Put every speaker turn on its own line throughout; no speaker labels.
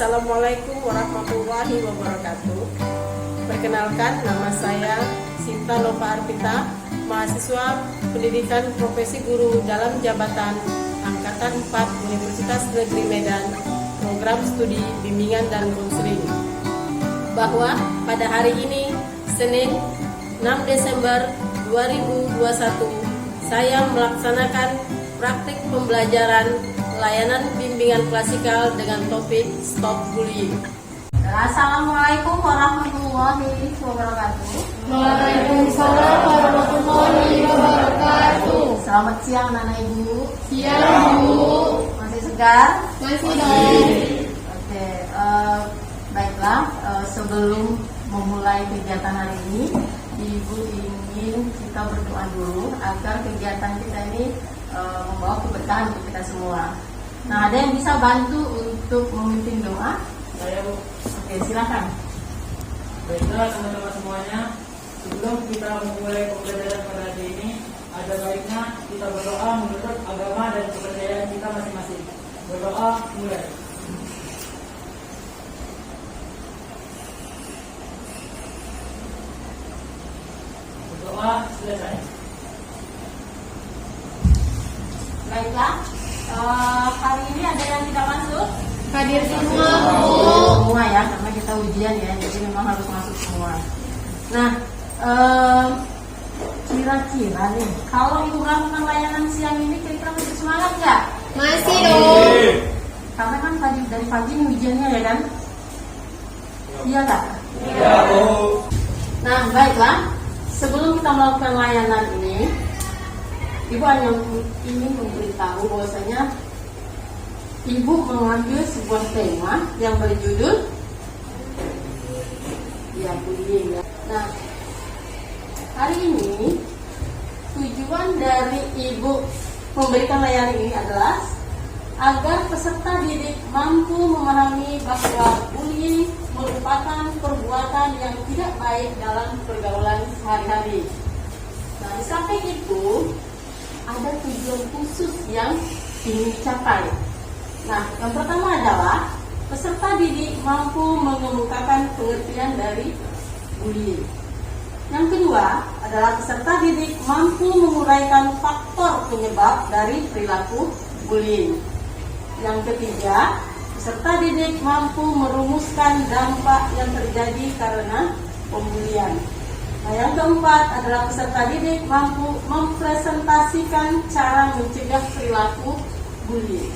Assalamualaikum warahmatullahi wabarakatuh. Perkenalkan, nama saya Sinta Nova Arpita, mahasiswa pendidikan profesi guru dalam jabatan Angkatan 4 Universitas Negeri Medan, program studi bimbingan dan konseling. Bahwa pada hari ini, Senin 6 Desember 2021, saya melaksanakan praktik pembelajaran layanan bimbingan klasikal dengan topik Stop Bullying.
Assalamualaikum warahmatullahi wabarakatuh.
Waalaikumsalam warahmatullahi wabarakatuh.
Selamat siang anak ibu.
Siang Bu.
Masih segar?
Masih dong.
Oke, baiklah. Sebelum memulai kegiatan hari ini, ibu ingin kita berdoa dulu agar kegiatan kita ini membawa keberkahan untuk kita semua. Nah, ada yang bisa bantu untuk memimpin doa?
Saya Bu.
Oke, silakan.
Baiklah teman-teman semuanya, sebelum kita memulai pembelajaran pada hari ini, ada baiknya kita berdoa menurut agama dan kepercayaan kita masing-masing. Berdoa mulai. Berdoa selesai.
Baiklah. Hari ini ada yang tidak masuk?
Hadir semua Bu.
Semua ya, karena kita ujian ya, jadi memang harus masuk semua. Nah, kira-kira nih, kalau ibu melakukan layanan siang ini, kira-kira masih semangat nggak?
Masih dong.
Karena kan dari pagi nih ujiannya ya kan? Iya nggak?
Iya Bu.
Nah, baiklah. Sebelum kita melakukan layanan ini, ibu hanya ingin memberitahu bahwasanya ibu mengambil sebuah tema yang berjudul bullying. Nah, hari ini tujuan dari ibu memberikan layanan ini adalah agar peserta didik mampu memahami bahwa bullying merupakan perbuatan yang tidak baik dalam pergaulan sehari-hari. Nah, di samping itu ada tujuan khusus yang ingin dicapai. Nah, yang pertama adalah peserta didik mampu mengemukakan pengertian dari bullying. Yang kedua adalah peserta didik mampu menguraikan faktor penyebab dari perilaku bullying. Yang ketiga, peserta didik mampu merumuskan dampak yang terjadi karena pembulian. Nah, yang keempat adalah peserta didik mampu mempresentasikan cara mencegah perilaku bullying.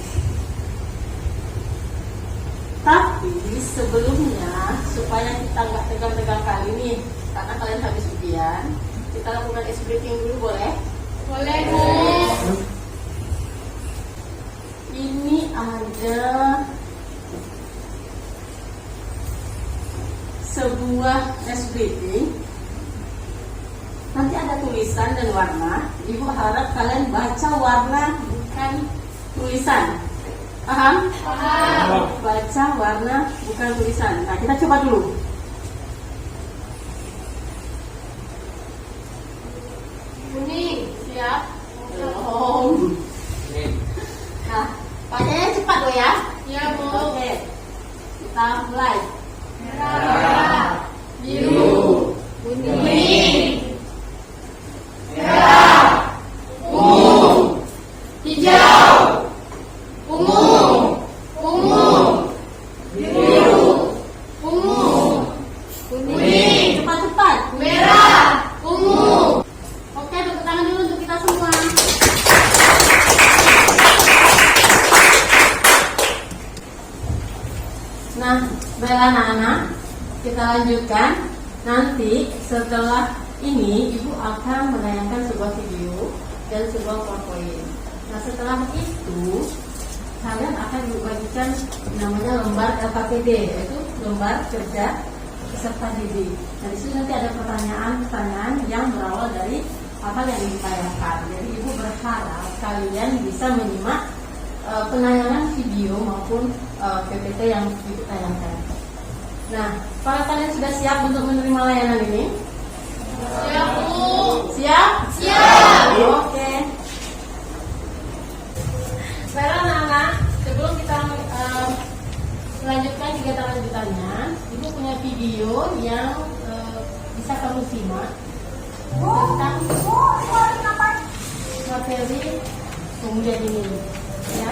Tapi sebelumnya, supaya kita nggak tegang-tegang kali ini, karena kalian habis ujian, kita lakukan ice breaking dulu, boleh?
Boleh Bu.
Ini ada sebuah ice breaking. Nanti ada tulisan dan warna. Ibu harap kalian baca warna, bukan tulisan. Paham?
Paham.
Baca warna, bukan tulisan. Nah, kita coba dulu.
Kuning.
Siap? Belum. Nah, bacanya cepat loh ya.
Ya Bu.
Oke. Kita mulai.
Merah,
Biru,
kuning, merah, ungu, hijau, ungu, ungu, biru, ungu, kuning,
cepat-cepat.
merah, ungu.
Oke, tepuk tangan dulu untuk kita semua. Nah, baiklah anak-anak, kita lanjutkan. Nanti setelah ini ibu akan menayangkan sebuah video dan sebuah PowerPoint. Nah, setelah itu kalian akan dibagikan namanya lembar LKPD, yaitu lembar kerja peserta didik. Nah, di sini nanti ada pertanyaan-pertanyaan yang berawal dari apa yang ditanyakan. Jadi ibu berharap kalian bisa menyimak penayangan video maupun PPT yang ibu tayangkan. Nah, para kalian sudah siap untuk menerima layanan ini?
Siap Bu.
Siap?
Siap.
Oke. Baiklah anak-anak, sebelum kita melanjutkan kegiatan lanjutannya, Ibu punya video yang bisa kamu simak tentang materi kemudian ini, ya.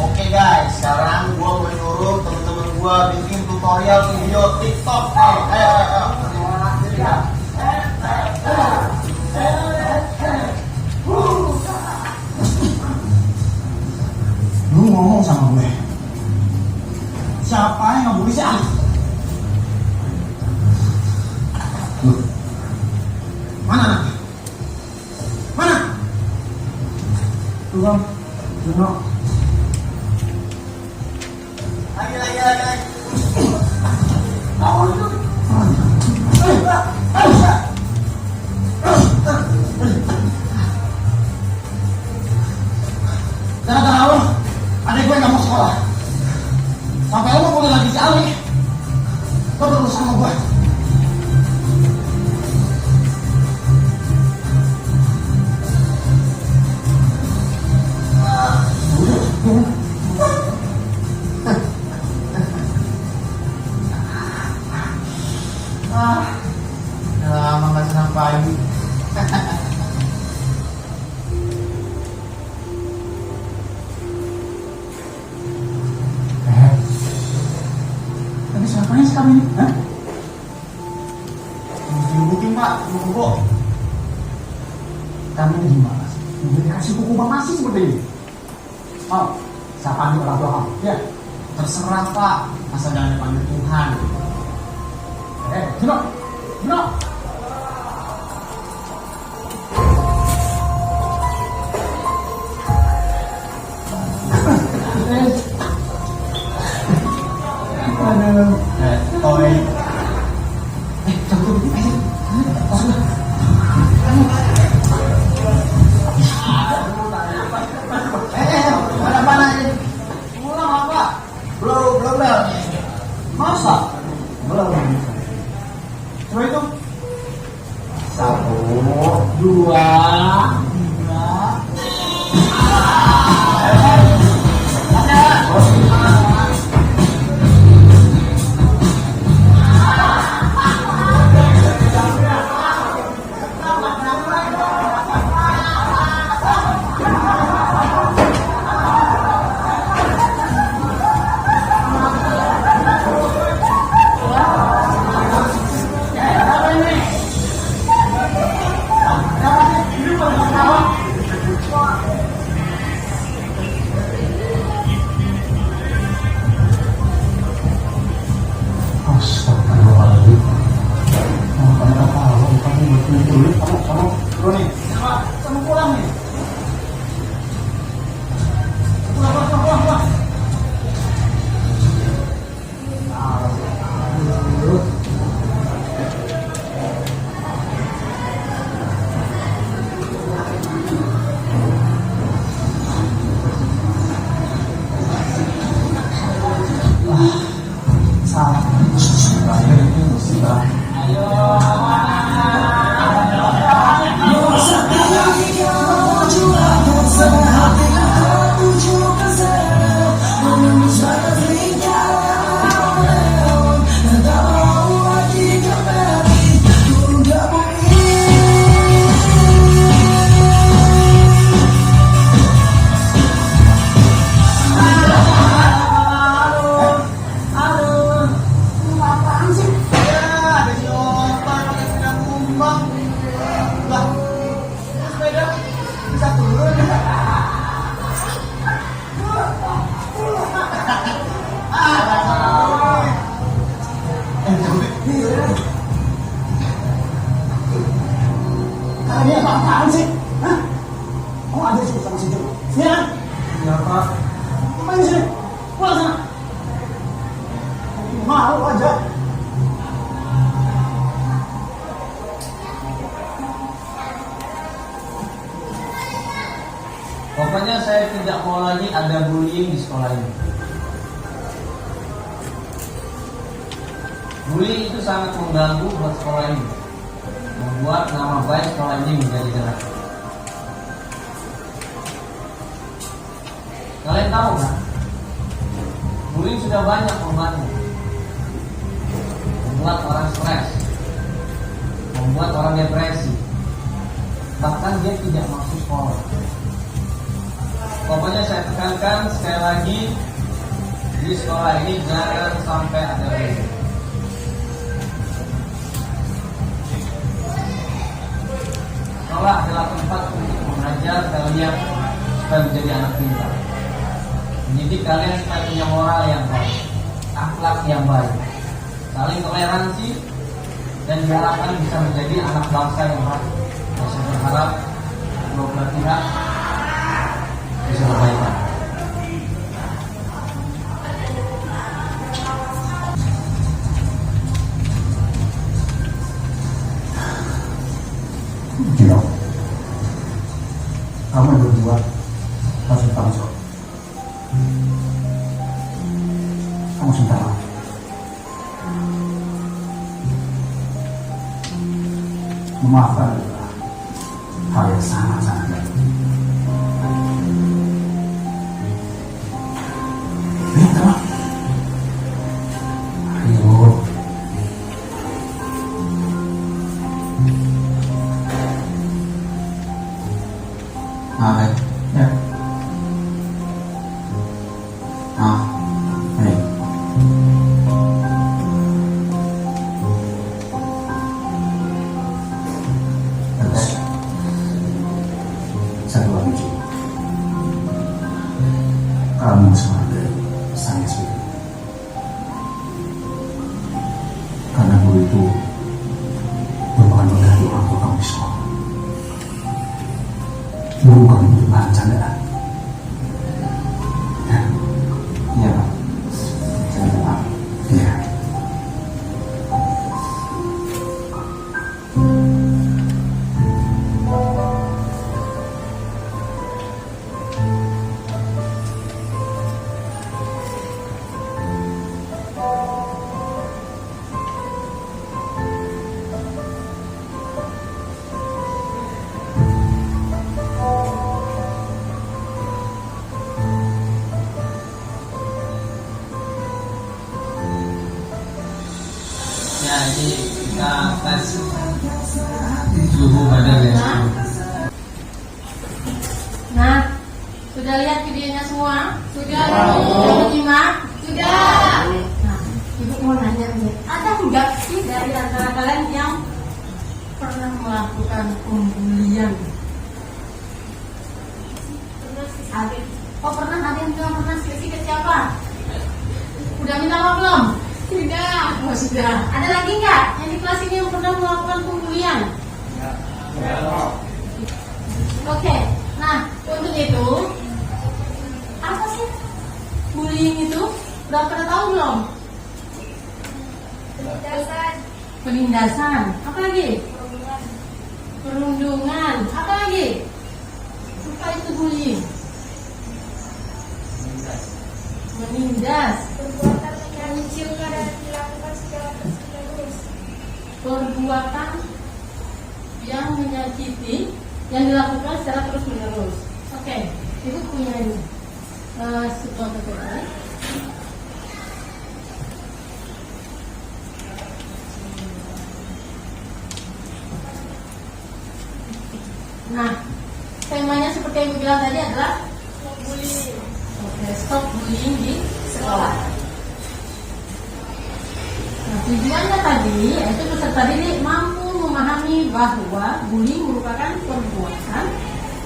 Oke guys, sekarang gua mau nyuruh temen-temen gua bikin tutorial video TikTok. Ayo. Lu ngomong sama gue. Siapa yang ngebully si Ali? Lu. Mana anaknya? Mana? Tuh bang, Juno. Lagi. Gara-gara lo, adek gue gak mau sekolah. Sampai lo mau mulai lagi si Ali, lo berurusan sama gue. Udah lama gak senang pagi. Tapi siapanya sih kami ini? Hah? Dibukin pak, buku. Kami ini gimana sih? Udah dikasih buku masih seperti ini. Oh, siapa nih orang tua kamu? Ya, terserah pak. Asal jangan dipanggil Tuhan. Juno. Toy. Mana ini? Pulang apa? Belum. Masa? Belum. Coba itu. 1, 2, มา
ada bullying di sekolah ini. Bullying itu sangat mengganggu buat sekolah ini, membuat nama baik sekolah ini menjadi jelek. Kalian tahu kan? Bullying sudah banyak korbannya, membuat orang stres, membuat orang depresi, bahkan dia tidak masuk sekolah. Pokoknya saya tekankan sekali lagi, di sekolah ini jangan sampai ada bullying. Sekolah adalah tempat untuk mengajar kalian supaya menjadi anak pintar, mendidik kalian supaya punya moral yang baik, akhlak yang baik, saling toleransi, dan diharapkan bisa menjadi anak bangsa yang baik. Saya berharap kedua belah pihak bisa berbaikan.
Gino, kamu yang berdua harus bertanggung jawab. Kamu sebentar lagi memaafkan adalah hal yang sangat-sangat baik. Ayo, teman. Ayo.
Baik.
Ya.
Baik.
Terus satu lagi, Ji. Kamu sebagai saya sendiri, karena guru itu merupakan pengganti orang tua kamu di sekolah. Guru bukan untuk bahan candaan. Ya.
Iya, Pak. Saya minta maaf.
Iya.
Ya, ini kita tes suhu badan ya.
Nah, sudah lihat videonya semua?
Sudah,
Sudah
Bu.
menyimak?
Sudah.
Nah, Ibu mau nanya nih, ada nggak sih dari antara kalian yang pernah melakukan pembulian? Ada. Oh, pernah, ada yang bilang pernah ke siapa? Udah minta maaf belum?
Sudah.
Oh, sudah. Ada lagi nggak yang di kelas ini yang pernah melakukan pembulian? Oke. Nah, untuk itu apa sih bullying itu? Udah pada tahu belum?
Penindasan.
Penindasan. Apa lagi? Perundungan. Apa lagi? Apa itu bullying? Menindas.
Perbuatan yang menyinggung dan dilakukan secara terus-menerus.
Perbuatan yang menyakiti yang dilakukan secara terus-menerus. Oke, itu punya ini. Sebuah PPT. Nah, temanya seperti yang bilang tadi adalah
Bullying.
oke, stop bullying di sekolah. Nah, tujuannya tadi yaitu peserta didik mampu memahami bahwa bullying merupakan perbuatan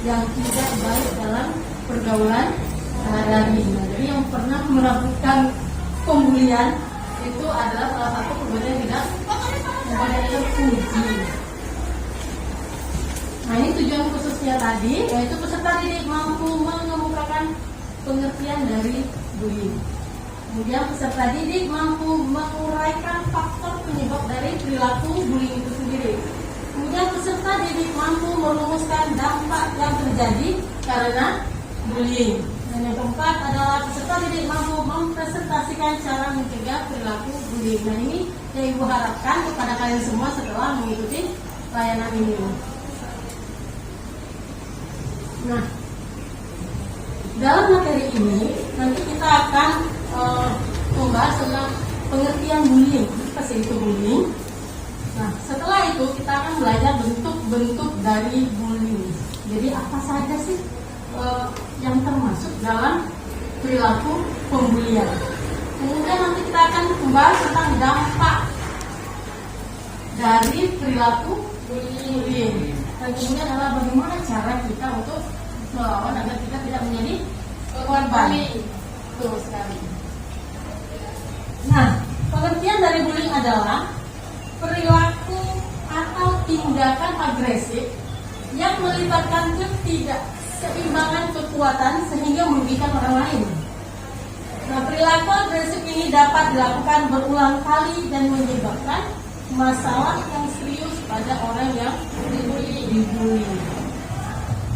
yang tidak baik dalam pergaulan sehari-hari. Nah, jadi yang pernah melakukan pembulian itu adalah salah satu perbuatan yang tidak terpuji. Nah, ini tujuan khususnya tadi yaitu peserta didik mampu mengemukakan pengertian dari bullying. Kemudian peserta didik mampu menguraikan faktor penyebab dari perilaku bullying itu sendiri. Kemudian peserta didik mampu merumuskan dampak yang terjadi karena bullying. Nah, Dan yang keempat adalah peserta didik mampu mempresentasikan cara mencegah perilaku bullying. Nah ini yang Ibu harapkan kepada kalian semua setelah mengikuti layanan ini. Nah, dalam materi ini nanti kita akan membahas tentang pengertian bullying. Apa sih itu bullying? Nah, setelah itu kita akan belajar bentuk-bentuk dari bullying. Jadi apa saja sih yang termasuk dalam perilaku pembulian? Kemudian nanti kita akan membahas tentang dampak dari perilaku bullying. Dan kemudian adalah bagaimana cara kita untuk melawan agar kita tidak menjadi korban. Betul sekali. Nah, pengertian dari bullying adalah perilaku atau tindakan agresif yang melibatkan ketidakseimbangan kekuatan sehingga merugikan orang lain. Nah, perilaku agresif ini dapat dilakukan berulang kali dan menyebabkan masalah yang serius pada orang yang dibully.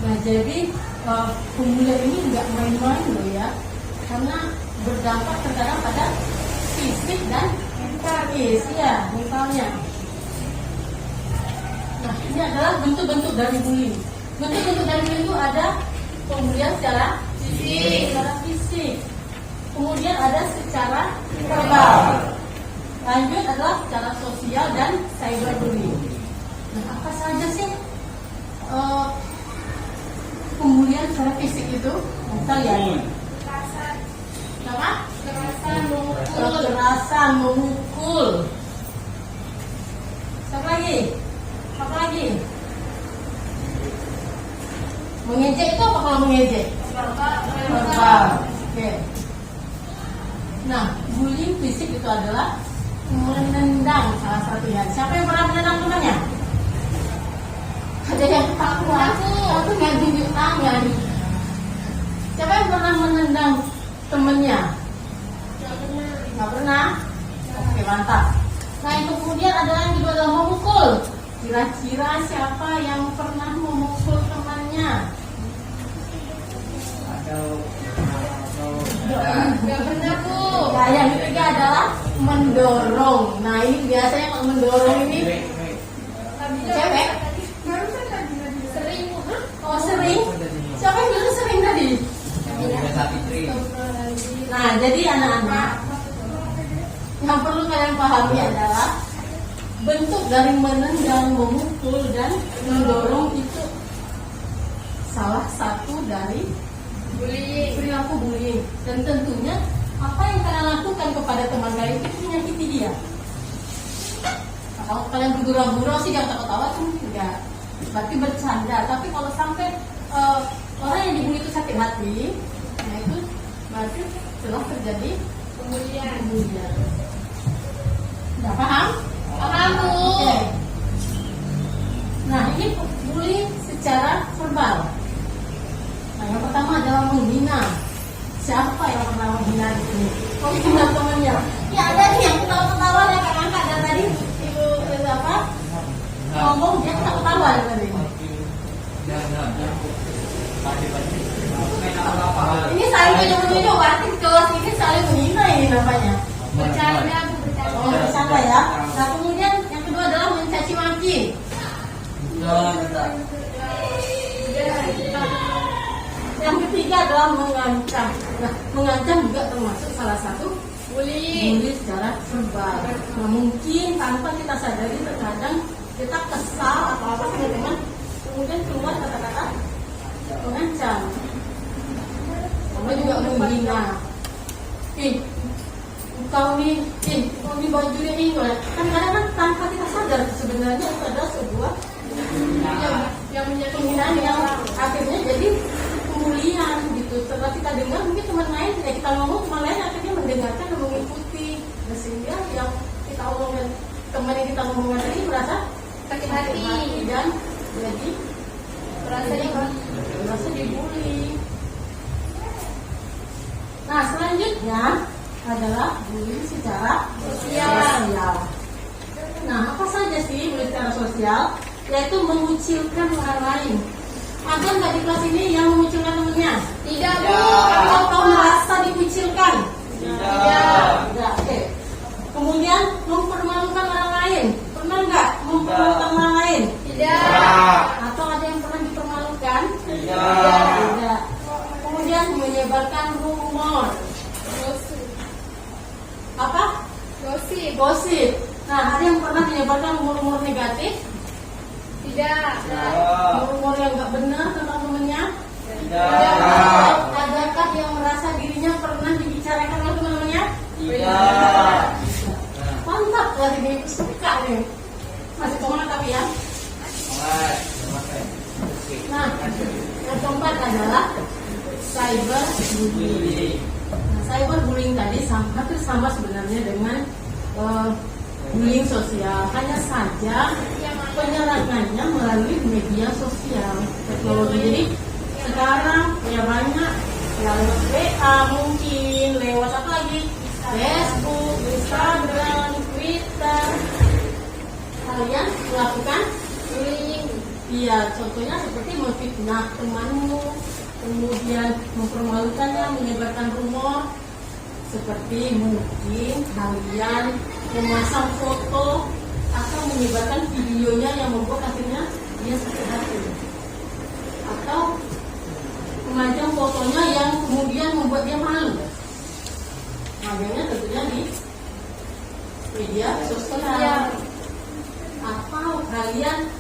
Nah, jadi pembulian ini nggak main-main loh ya, karena berdampak terkadang pada fisik dan mentalnya. Nah, ini adalah bentuk-bentuk dari bullying. Bentuk-bentuk dari bullying itu ada pembulian secara fisik, kemudian ada secara verbal, lanjut adalah secara sosial dan cyberbullying. Nah, apa saja sih pembulian secara fisik itu? Kita lihat. Kekerasan, memukul. Apa lagi? Mengejek itu apa kalau mengejek? Verbal. Oke. Nah, bullying fisik itu adalah menendang salah satunya. Siapa yang pernah menendang temannya? Ada yang ketakuan. Aku nggak tunjuk tangan. Siapa yang pernah menendang temannya? Nggak pernah? Oke, mantap. Nah, yang kemudian adalah yang kedua adalah memukul. Kira-kira siapa yang pernah memukul temannya? Nggak pernah, Bu. Nah, yang ketiga adalah mendorong. Nah, ini biasanya yang mendorong ini cewek. Sering. Oh, sering. Siapa yang bilang sering tadi? Nah, jadi anak-anak, yang perlu kalian pahami adalah bentuk dari menendang, memukul, dan mendorong itu salah satu dari perilaku bullying. Dan tentunya apa yang kalian lakukan kepada teman kalian itu menyakiti dia. Nah, kalau kalian bergurau-gurau sih jangan ketawa tuh enggak, berarti bercanda. Tapi kalau sampai orang yang dibully itu sakit hati, nah itu berarti telah terjadi pembulian. Udah paham? Paham, Bu. Oke. Nah, ini bullying secara verbal. Nah, yang pertama adalah menghina. Siapa yang pernah menghina di sini? Oh, menghina temannya. Ya ada nih yang ketawa-ketawa ya kakak dan tadi Ibu apa? Ngomong dia ketawa ya tadi. Ini saling tunjuk-tunjuk, berarti kelas ini saling menghina ini namanya. Bercanda, oh, bercanda ya. Nah, kemudian yang kedua adalah mencaci maki. Yang ketiga adalah mengancam. Nah, mengancam juga termasuk salah satu bullying secara verbal. Nah, mungkin tanpa kita sadari terkadang kita kesal atau apa sama teman, kemudian keluar kata-kata mengancam. Sama juga menghina. Kau ni baju ini, kan kadang kan tanpa kita sadar sebenarnya itu adalah sebuah yang penghinaan yang akhirnya jadi pembulian gitu. Setelah kita dengar mungkin teman lain tidak kita ngomong, teman lain akhirnya mendengarkan dan mengikuti, nah, sehingga yang kita omongkan teman yang kita ngomongkan tadi merasa sakit hati dan jadi merasa dibully. Nah, selanjutnya adalah bullying secara sosial. Nah, apa saja sih bullying secara sosial? Yaitu mengucilkan orang lain Ada nggak di kelas ini yang memunculkan temennya?
Tidak, Bu.
Atau kau merasa dikucilkan?
Tidak.
Tidak. Oke. Kemudian mempermalukan orang lain. Pernah nggak mempermalukan orang lain?
Tidak.
Atau ada yang pernah dipermalukan?
Tidak.
Tidak. Kemudian menyebarkan rumor. Apa?
Gosip.
Gosip. Nah, ada yang pernah menyebarkan rumor-rumor negatif?
Tidak.
Rumor yang nggak benar tentang temennya?
Tidak.
Adakah yang merasa dirinya pernah dibicarakan oleh teman-temannya?
Tidak.
Mantap, dari ini suka nih. Masih semangat tapi ya. Nah, yang keempat adalah cyberbullying. Nah, cyberbullying tadi hampir sama sebenarnya dengan bullying sosial. Hanya saja penyerangannya melalui media sosial, teknologi. Jadi sekarang ya banyak ya lewat WA, mungkin lewat apa lagi, Facebook, Instagram, Twitter. Kalian melakukan bullying. Iya, contohnya seperti memfitnah temanmu, kemudian mempermalukannya, menyebarkan rumor. Seperti mungkin kalian memasang foto atau menyebarkan videonya yang membuat akhirnya dia sakit hati, atau memajang fotonya yang kemudian membuat dia malu. Majangnya tentunya di media sosial. Atau kalian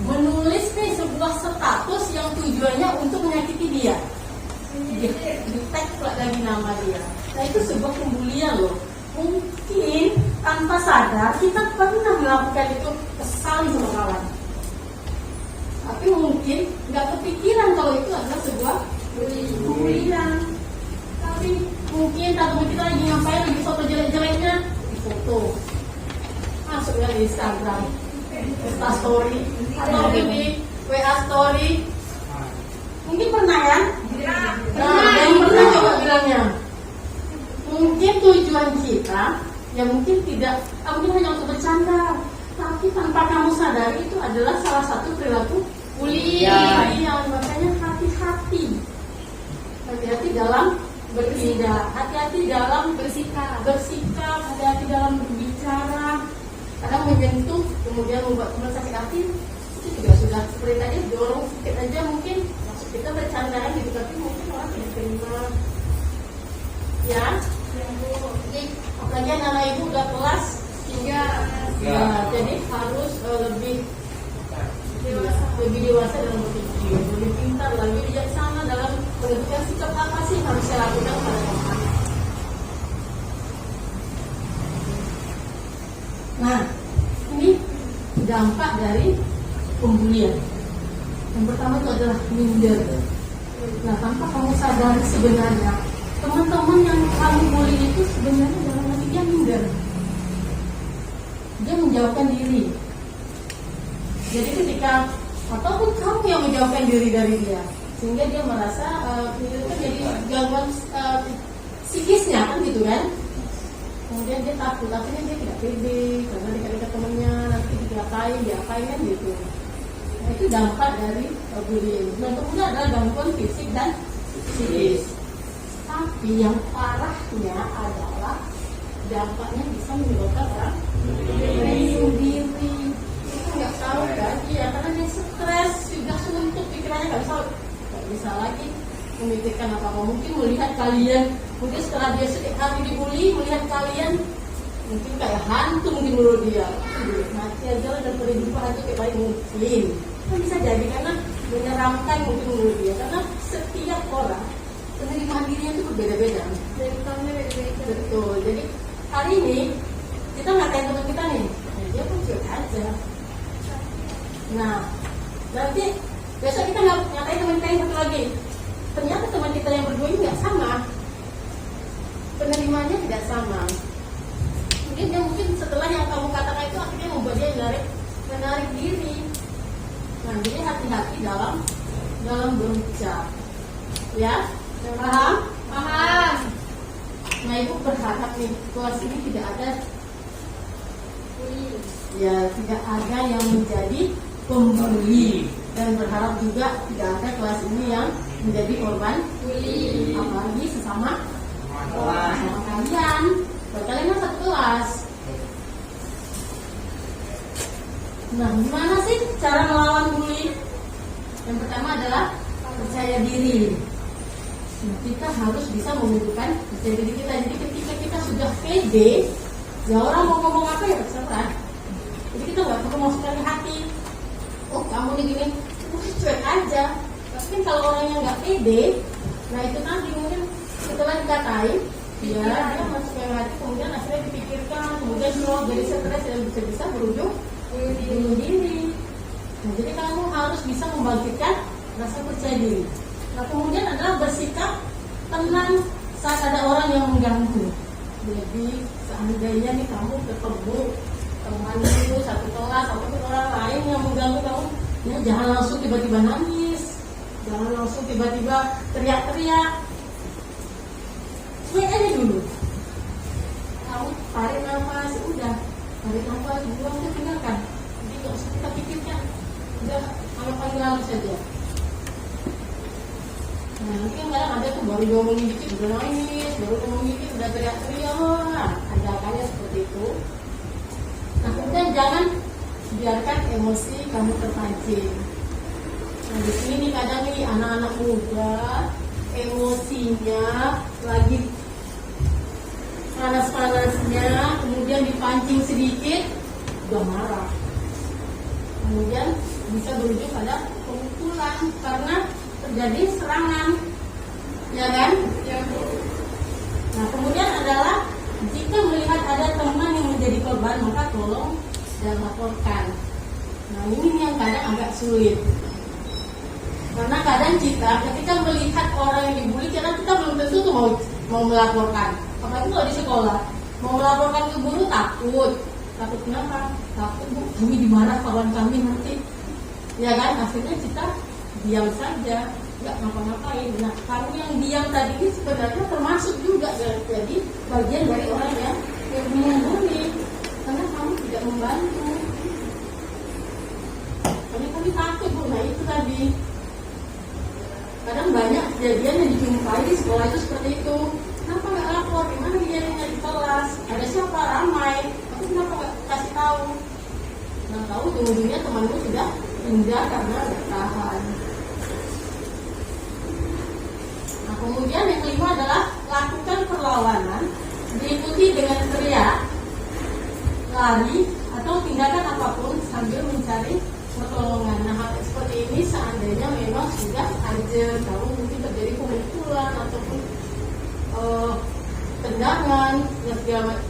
menulis nih sebuah status yang tujuannya untuk menyakiti dia, di tag lagi nama dia. Nah, itu sebuah pembulian loh. Mungkin tanpa sadar kita pernah melakukan itu, kesal sama kawan, tapi mungkin nggak kepikiran kalau itu adalah sebuah pembulian. Tapi mungkin teman kita lagi ngapain, lagi foto jelek-jeleknya di foto, masuknya di Instagram, Insta story atau di WA story. Mungkin pernah kan? Nah, yang pernah coba bilangnya. Mungkin tujuan kita ya mungkin tidak, mungkin hanya untuk bercanda, tapi tanpa kamu sadari itu adalah salah satu perilaku bullying. Iya, makanya hati-hati. Hati-hati dalam bertindak, hati-hati dalam bersikap, hati-hati dalam berbicara. Kadang menyentuh kemudian membuat teman sakit hati, itu juga sudah seperti tadi, dorong sedikit aja mungkin maksud kita bercanda gitu, tapi mungkin orang tidak terima. Ya, jadi apalagi anak ibu udah kelas 3, ya, jadi harus lebih dewasa dalam berpikir, lebih pintar, lebih bijaksana dalam menentukan sikap apa sih yang harus saya lakukan pada anak. Nah, ini dampak dari pembulian. Yang pertama itu adalah minder. Nah, tanpa kamu sadari sebenarnya teman-teman yang kamu bully itu sebenarnya dalam hati dia minder. Dia menjauhkan diri. Jadi ketika ataupun kamu yang menjauhkan diri dari dia, sehingga dia merasa itu kan jadi gangguan psikisnya kan gitu kan. Kemudian dia takut, akhirnya dia tidak pede karena dekat-dekat temannya nanti diapain kan gitu. Nah, itu dampak dari bullying. Yang kedua adalah gangguan fisik dan psikis. Tapi yang parahnya adalah dampaknya bisa menyebabkan orang bunuh diri. Kita nggak tahu kan? Iya, karena dia stres, sudah suntuk, pikirannya nggak bisa lagi memikirkan apa-apa. Mungkin melihat kalian, mungkin setelah dia sedikit hari dibully, melihat kalian mungkin kayak hantu mungkin menurut dia. Mati aja lah daripada jumpa hantu kayak baik mungkin. Kan bisa jadi karena menyeramkan mungkin menurut dia. Karena setiap orang penerimaan dirinya itu berbeda-beda. Betul. Jadi hari ini kita ngatain teman kita nih, dia pun cuek aja. Nah, berarti besok kita ngatain teman kita yang satu lagi. Ternyata teman kita yang berdua ini nggak sama, penerimaannya tidak sama. Mungkin dia setelah yang kamu katakan itu akhirnya membuat dia menarik diri. Nah, jadi hati-hati dalam berucap. Ya, paham? Nah, ibu berharap nih kelas ini tidak ada yang menjadi pembuli. dan berharap juga tidak ada kelas ini yang menjadi korban bully, apalagi sesama kalian. Kalian kan satu kelas. Nah, gimana sih cara melawan bully? Yang pertama adalah percaya diri. Nah, kita harus bisa menunjukkan percaya diri kita. Jadi ketika kita sudah pede, ya orang mau ngomong apa ya terserah. Jadi kita nggak perlu masukkan ke hati. Oh, kamu nih gini, cuek aja. Tapi kan kalau orang yang nggak pede, nah itu nanti mungkin setelah dikatain, ya dia masuk ke hati, kemudian akhirnya dipikirkan, kemudian semua jadi stres dan bisa berujung bunuh diri. Nah, jadi kamu harus bisa membangkitkan rasa percaya diri. Nah, kemudian adalah bersikap tenang saat ada orang yang mengganggu. Jadi seandainya nih kamu ketemu teman itu satu kelas ataupun orang lain yang mengganggu kamu, ya jangan langsung tiba-tiba nangis, jangan langsung tiba-tiba teriak-teriak. Cuek aja dulu. Kamu tarik nafas, udah tarik nafas, buang itu tinggalkan. Jadi nggak usah kita pikirkan, udah kalau lalu saja. Nah, nanti kan kadang ada tuh baru ngomongin dikit udah nangis, baru ngomongin dikit udah teriak-teriak. Nah, ada akalnya seperti itu. Nah, kemudian jangan biarkan emosi kamu terpancing. Nah, di sini nih kadang nih anak-anak muda emosinya lagi panas-panasnya, kemudian dipancing sedikit, udah marah. Kemudian bisa berujung pada pemukulan karena terjadi serangan, ya kan? Ya. Nah, kemudian adalah jika melihat ada teman yang menjadi korban, maka tolong dan laporkan. Nah, ini yang kadang agak sulit. Karena kadang kita ketika melihat orang yang dibully, kita belum tentu tuh mau melaporkan. Apalagi kalau di sekolah, mau melaporkan ke guru takut. Takut kenapa? Takut bu, kami dimarah kawan kami nanti. Ya kan? Akhirnya kita diam saja, nggak ngapa-ngapain. Nah, kamu yang diam tadi ini sebenarnya termasuk juga jadi bagian dari orang yang membuli, karena kamu tidak membantu. Karena kami takut bu. Nah, itu tadi. Kadang banyak kejadian yang dijumpai di sekolah itu seperti itu. Kenapa nggak lapor? Gimana kejadiannya di kelas? Ada siapa? Ramai. Tapi kenapa nggak kasih tahu? Nah, tahu ujung-ujungnya temanmu sudah pindah karena nggak tahan. Nah, kemudian yang kelima adalah lakukan perlawanan diikuti dengan teriak, lari, atau tindakan apapun sambil mencari pertolongan. Nah, hal seperti ini seandainya memang sudah ada tahu mungkin terjadi pemukulan ataupun tendangan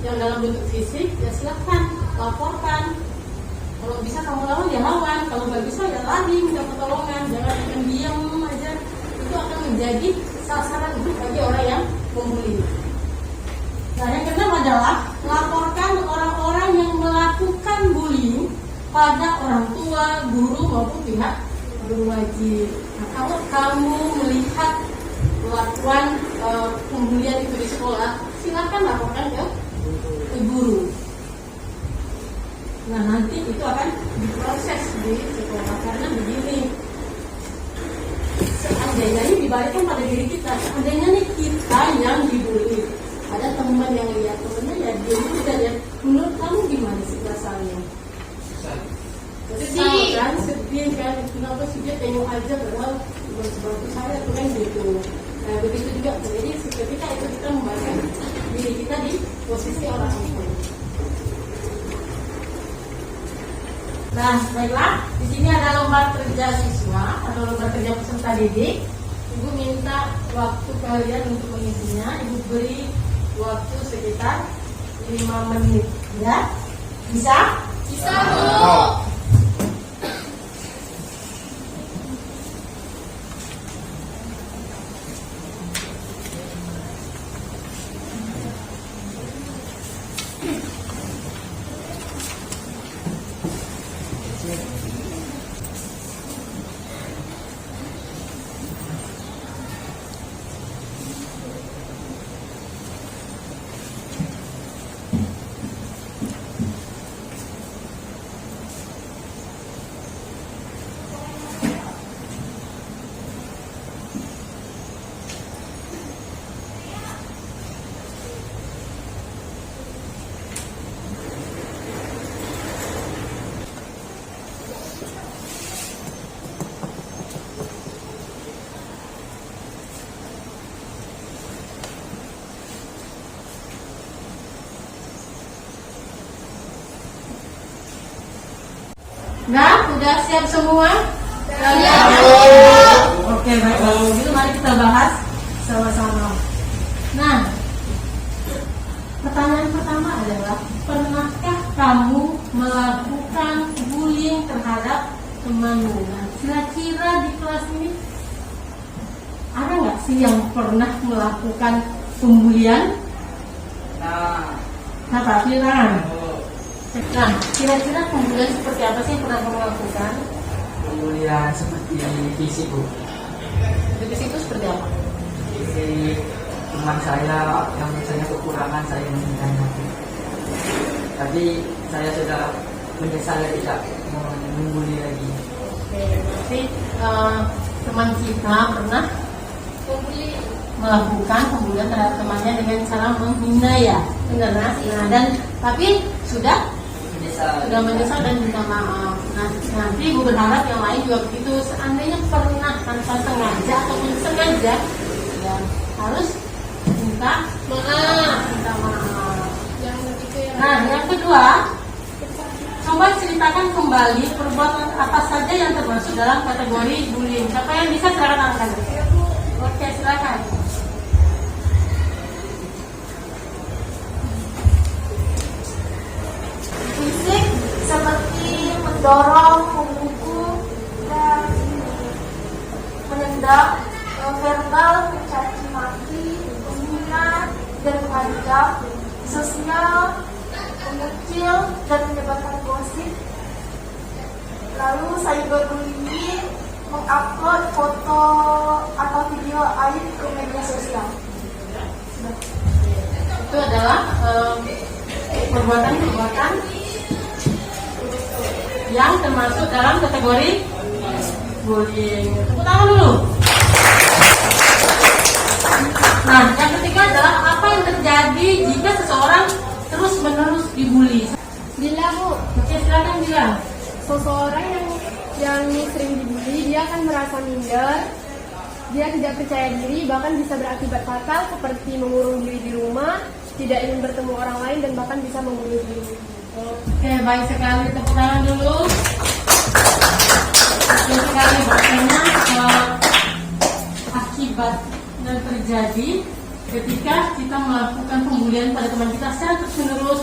yang dalam bentuk fisik, ya silakan laporkan. Kalau bisa kamu lawan ya lawan, kalau nggak bisa ya lari minta pertolongan, jangan diam aja. Itu akan menjadi sasaran bagi orang yang membuli. Nah, yang keenam adalah laporkan orang-orang yang melakukan bullying pada orang tua, guru maupun pihak berwajib. Nah, kalau kamu melihat perlakuan pembulian itu di sekolah, silakan laporkan ke guru. Nah, nanti itu akan diproses di sekolah karena begini. Seandainya ini dibalikkan pada diri kita, seandainya nih kita yang dibully, ada teman yang lihat temennya ya dia tidak lihat, menurut kamu gimana sih perasaannya? Sedih kan, sedih kan, kenapa sih dia tengok aja bahwa sebagus saya tuh kan gitu. Nah, begitu juga, jadi ketika itu kita membayangkan diri kita di posisi orang itu. Nah, baiklah, di sini ada lembar kerja siswa atau lembar kerja peserta didik. Ibu minta waktu kalian untuk mengisinya. Ibu beri waktu sekitar 5 menit, ya? Bisa? Bisa, Bu. Nah, udah siap semua? Kalian? Oke, baik. Kalau begitu mari kita bahas sama-sama. Nah, pertanyaan pertama adalah, pernahkah kamu melakukan bullying terhadap temanmu? Nah, kira-kira di kelas ini ada nggak sih yang pernah melakukan pembulian? Apa? Kira-kira? Nah, kira-kira pembulian seperti apa sih yang pernah kamu lakukan?
Pembulian seperti fisik, Bu.
Fisik itu seperti apa?
Fisik teman saya yang misalnya kekurangan saya menghindar. Tapi saya sudah menyesal tidak membuli lagi.
Oke, berarti teman kita pernah melakukan pembulian terhadap temannya dengan cara menghina, ya, benar? Nah, dan tapi sudah menyesal dan minta maaf. Nah, nanti Ibu berharap yang lain juga begitu. Seandainya pernah tanpa sengaja ataupun sengaja, ya harus minta maaf. Nah, yang kedua, coba ceritakan kembali perbuatan apa saja yang termasuk dalam kategori bullying. Siapa yang bisa, silakan angkat. Oke, silakan.
Fisik seperti mendorong, memukul, dan menendang. Verbal mencaci maki, menghina dan mengancam. Sosial, mengecil dan menyebarkan gosip. Lalu cyberbullying, mengupload foto atau video aib ke media sosial.
Itu adalah perbuatan-perbuatan yang termasuk dalam kategori bullying. Tepuk tangan dulu. Nah, yang ketiga adalah apa yang terjadi jika seseorang terus-menerus dibully.
Bila Bu,
Oke, silakan bilang.
seseorang yang sering dibully, dia akan merasa minder, dia tidak percaya diri, bahkan bisa berakibat fatal seperti mengurung diri di rumah, tidak ingin bertemu orang lain, dan bahkan bisa membunuh diri.
Oke, baik sekali, tepuk tangan dulu. Baik sekali, bahasanya akibat yang terjadi ketika kita melakukan pembulian pada teman kita secara terus-menerus,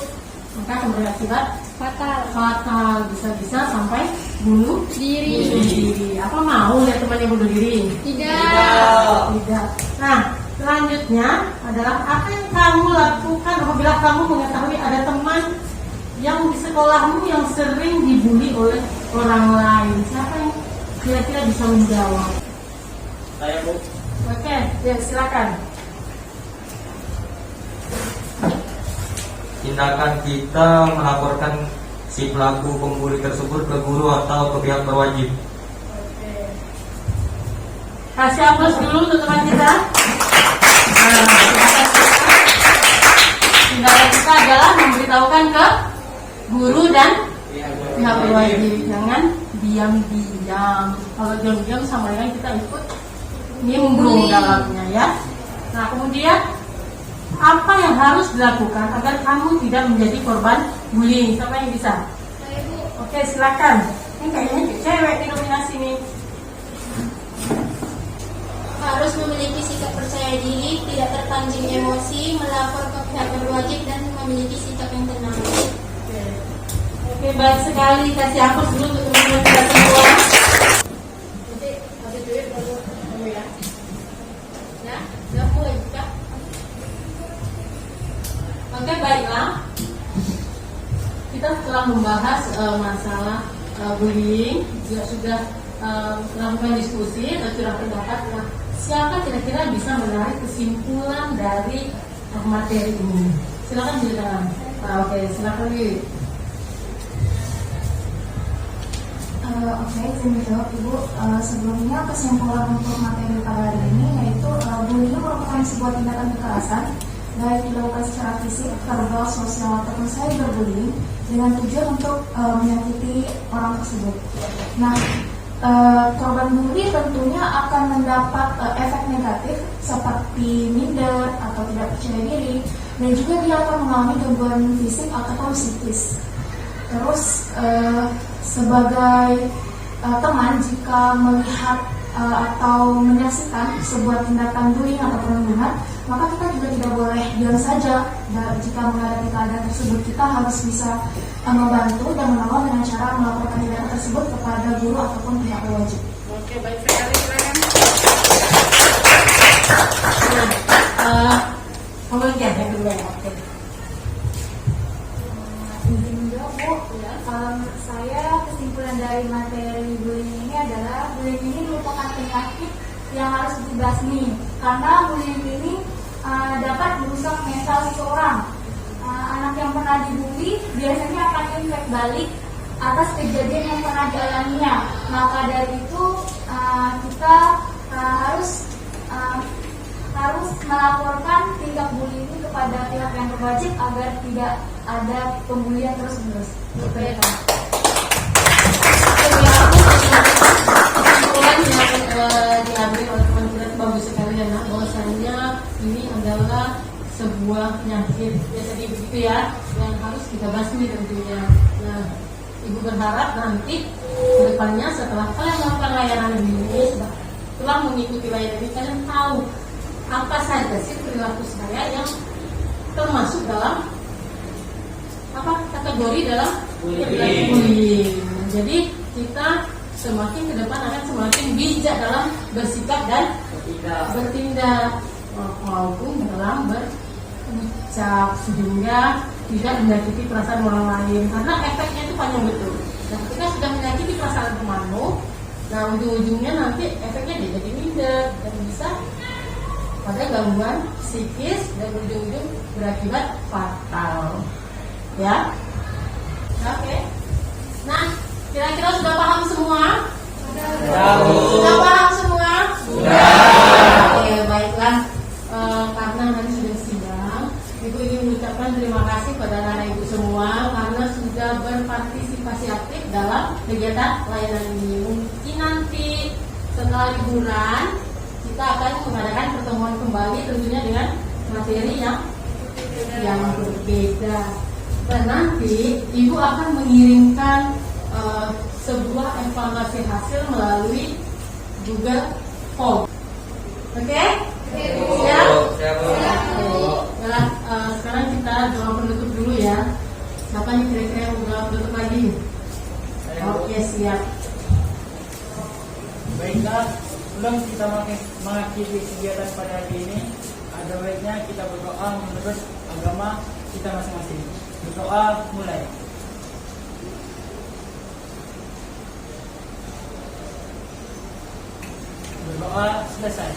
maka akan berakibat fatal, bisa-bisa sampai bunuh diri. Apa mau lihat temannya bunuh diri? Tidak. Nah, selanjutnya adalah apa yang kamu lakukan apabila kamu mengetahui ada teman yang di sekolahmu yang sering dibully oleh orang lain. Siapa yang kira-kira bisa menjawab?
Saya, Bu.
Oke, ya silakan.
Tindakan kita melaporkan si pelaku pembuli tersebut ke guru atau ke pihak berwajib.
Oke. Kasih aplaus dulu untuk teman kita. Tindakan kita adalah memberitahukan ke guru dan pihak berwajib. Jangan diam-diam. Kalau diam-diam sama dengan kita ikut nimbrung dalamnya, ya. Nah, kemudian apa yang harus dilakukan agar kamu tidak menjadi korban bullying? Siapa yang bisa? Oke, silakan. Ini kayaknya cewek di nominasi nih.
Harus memiliki sikap percaya diri, tidak terpancing emosi, melapor ke pihak berwajib, dan memiliki sikap yang tenang.
Oke, baik sekali. Kasih aplaus dulu untuk teman-teman kita semua. Nanti kasih duit baru kamu, ya. Ya, udah mulai buka. Oke, baiklah. Kita setelah membahas masalah bullying, juga sudah melakukan diskusi dan sudah pendapat. Nah, siapa kira-kira bisa menarik kesimpulan dari materi ini? Silakan silakan. Oke, silakan Wi.
Oke, izin menjawab Ibu. Sebelumnya kesimpulan untuk materi pada hari ini yaitu bullying merupakan sebuah tindakan kekerasan baik dilakukan secara fisik, verbal, sosial ataupun cyberbullying dengan tujuan untuk menyakiti orang tersebut. Nah, korban bully tentunya akan mendapat efek negatif seperti minder atau tidak percaya diri, dan juga dia akan mengalami gangguan fisik ataupun psikis. Terus sebagai teman jika melihat atau menyaksikan sebuah tindakan bullying atau perundungan, maka kita juga tidak boleh diam saja. Jika menghadapi keadaan tersebut, kita harus bisa membantu dan menolong dengan cara melaporkan tindakan tersebut kepada guru ataupun pihak berwajib.
Oke, baik sekali, silakan. Kemudian yang kedua, oke.
Izin juga Bu, kalau menurut saya kesimpulan dari materi bullying ini adalah bullying ini merupakan penyakit yang harus dibasmi, karena bullying ini dapat merusak mental seseorang. Anak yang pernah dibully biasanya akan impact balik atas kejadian yang pernah dialaminya. Maka dari itu kita harus melaporkan tindak bullying ini kepada pihak yang berwajib agar tidak ada pembulian terus-menerus.
Kesimpulan yang diambil oleh teman-teman bagus sekali ya, nak, bahwasanya ini adalah sebuah penyakit ya, jadi begitu ya, yang harus kita basmi tentunya. Nah, Ibu berharap nanti kedepannya setelah kalian melakukan layanan ini, setelah mengikuti layanan ini, kalian tahu apa saja sih perilaku saya yang termasuk dalam apa kategori dalam bullying. Jadi kita semakin ke depan akan semakin bijak dalam bersikap dan bertindak maupun dalam berucap, sehingga tidak menyakiti perasaan orang lain, karena efeknya itu panjang betul. Nah, ketika sudah menyakiti perasaan temanmu, nah ujung-ujungnya nanti efeknya dia jadi minder dan bisa pada gangguan psikis dan ujung-ujung berakibat fatal. Ya, oke. Nah, kira-kira sudah paham semua? Sudah paham semua? Sudah. Oke, baiklah. Karena nanti sudah sidang, Ibu ingin mengucapkan terima kasih pada anak Ibu semua karena sudah berpartisipasi aktif dalam kegiatan layanan ini. Mungkin nanti setelah liburan kita akan mengadakan pertemuan kembali tentunya dengan materi yang berbeda. Dan nanti Ibu akan mengirimkan sebuah evaluasi hasil melalui Google Form. Oke? Siap? Nah, sekarang kita doa penutup dulu ya. Siapa nih kira-kira yang doa penutup lagi? Oke, siap.
Baiklah, sebelum kita mengakhiri kegiatan pada hari ini, ada baiknya kita berdoa menurut agama kita masing-masing. Berdoa mulai. Berdoa selesai.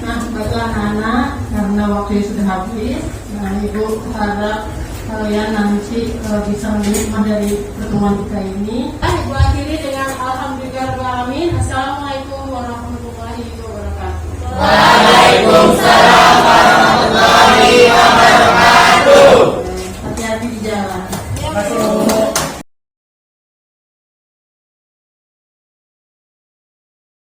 Nah, baiklah anak-anak, karena waktunya sudah habis, nah Ibu harap kalian nanti bisa menikmati dari pertemuan kita ini. Ibu akhiri dengan alhamdulillahirrahmanirrahim. Assalamualaikum warahmatullahi wabarakatuh.
Waalaikumsalam warahmatullahi wabarakatuh.
Hati-hati di jalan.
Terima kasih.